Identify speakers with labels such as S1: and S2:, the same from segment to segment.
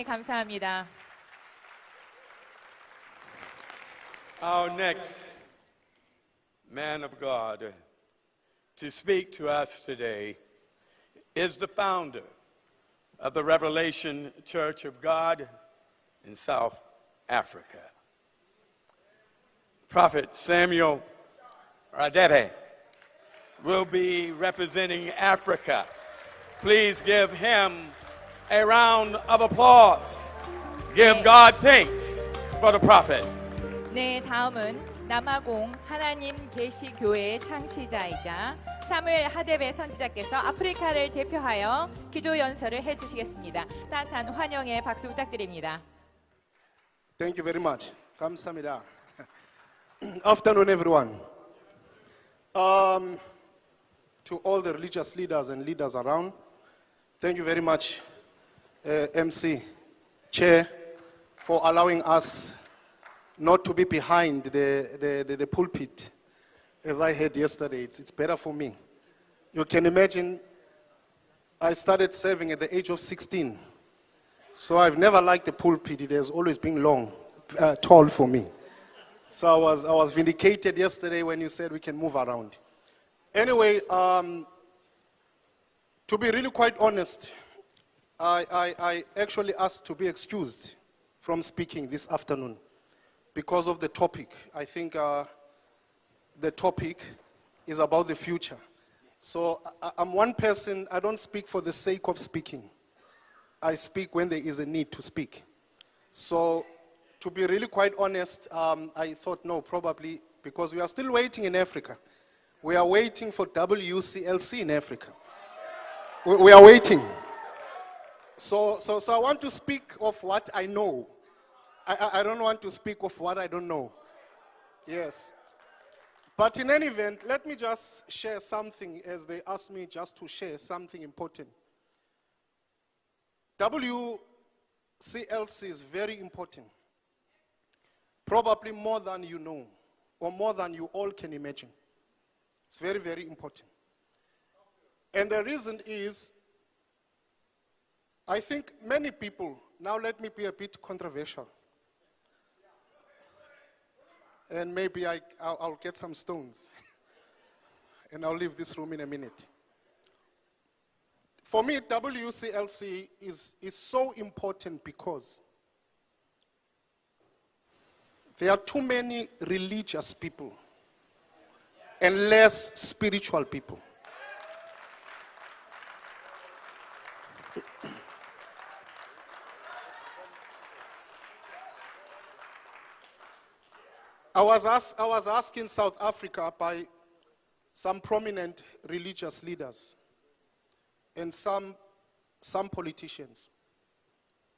S1: 감사합니다.
S2: Our next man of God to speak to us today is the founder of the Revelation Church of God in South Africa. Prophet Samuel RADEBE will be representing Africa. Please give him a round of applause. Give God thanks for the prophet.
S1: 네, 다음은 남아공 하나님 계시 교회의 창시자이자 사무엘 하데베 선지자께서 아프리카를 대표하여 기조 연설을 해 주시겠습니다. 따뜻한 환영의 박수 부탁드립니다.
S3: Thank you very much. 감사합니다. Afternoon, everyone. To all the religious leaders and leaders around, thank you very much, MC, Chair, for allowing us not to be behind the pulpit. As I heard yesterday, it's better for me. You can imagine, I started serving at the age of 16. So I've never liked the pulpit. It has always been tall for me. So I was vindicated yesterday when you said we can move around. Anyway, to be really quite honest, I actually asked to be excused from speaking this afternoon because of the topic. I think the topic is about the future. So I'm one person, I don't speak for the sake of speaking. I speak when there is a need to speak. So to be really quite honest, I thought no, probably because we are still waiting in Africa. We are waiting for WCLC in Africa. We are waiting. So I want to speak of what I know. I don't want to speak of what I don't know. Yes. But in any event, let me just share something as they asked me just to share something important. WCLC is very important. Probably more than you know, or more than you all can imagine. It's very, very important. And the reason is, I think many people, now let me be a bit controversial. And maybe I'll get some stones. And I'll leave this room in a minute. For me, WCLC is so important because there are too many religious people and less spiritual people. I was asked in South Africa by some prominent religious leaders and some politicians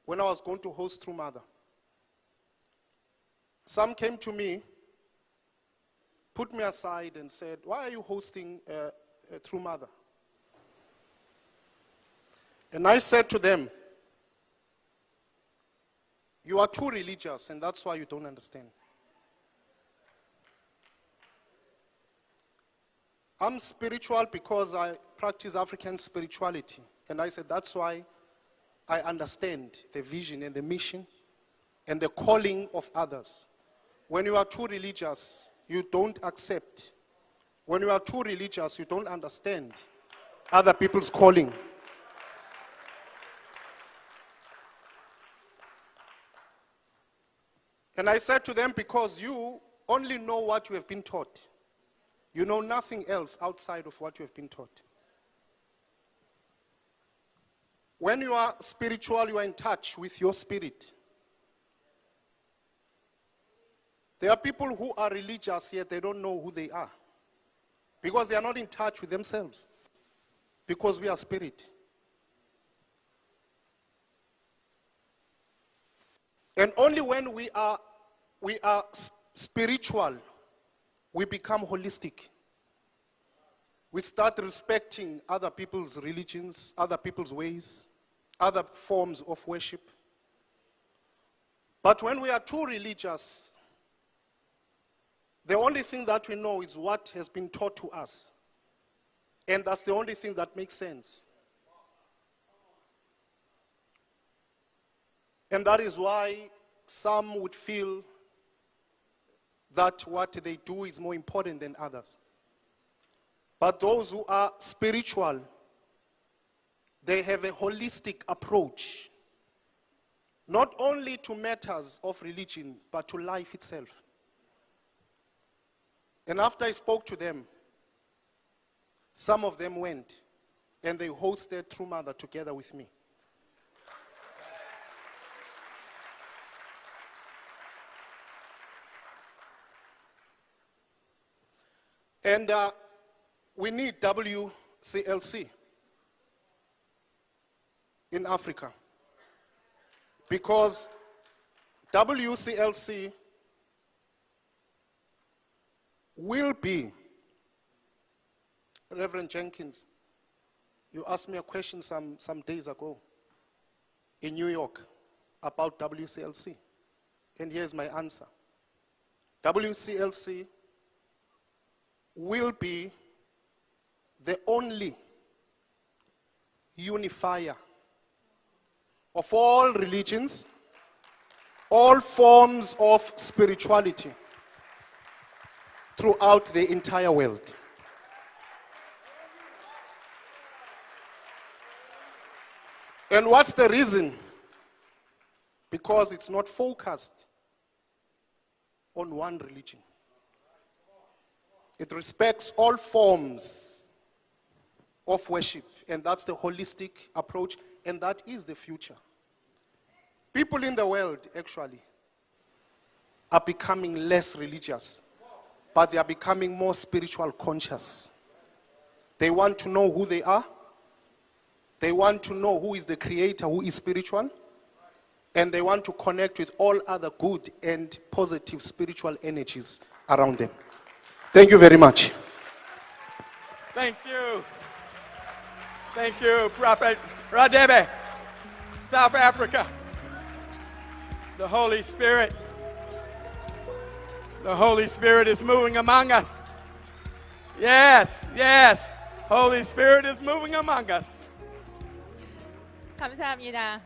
S3: when I was going to host True Mother. Some came to me, put me aside and said, why are you hosting a True Mother? And I said to them, you are too religious and that's why you don't understand. I'm spiritual because I practice African spirituality. And I said, that's why I understand the vision and the mission and the calling of others. When you are too religious, you don't accept. When you are too religious, you don't understand other people's calling. And I said to them, because you only know what you have been taught. You know nothing else outside of what you have been taught. When you are spiritual, you are in touch with your spirit. There are people who are religious, yet they don't know who they are. Because they are not in touch with themselves. Because we are spirit. And only when we are spiritual, we become holistic. We start respecting other people's religions, other people's ways, other forms of worship. But when we are too religious, the only thing that we know is what has been taught to us. And that's the only thing that makes sense. And that is why some would feel that what they do is more important than others. But those who are spiritual, they have a holistic approach, not only to matters of religion, but to life itself. And after I spoke to them, some of them went and they hosted True Mother together with me. And we need WCLC in Africa, because WCLC will be, Reverend Jenkins, you asked me a question some days ago in New York about WCLC, and here's my answer. WCLC will be the only unifier of all religions, all forms of spirituality throughout the entire world. And what's the reason? Because it's not focused on one religion. It respects all forms of worship, and that's the holistic approach, and that is the future. People in the world actually are becoming less religious, but they are becoming more spiritual conscious. They want to know who they are. They want to know who is the creator, who is spiritual, and they want to connect with all other good and positive spiritual energies around them. Thank you very much.
S2: Thank you. Thank you, Prophet RADEBE, South Africa. The Holy Spirit is moving among us. Yes, yes. Holy Spirit is moving among us.
S1: 감사합니다.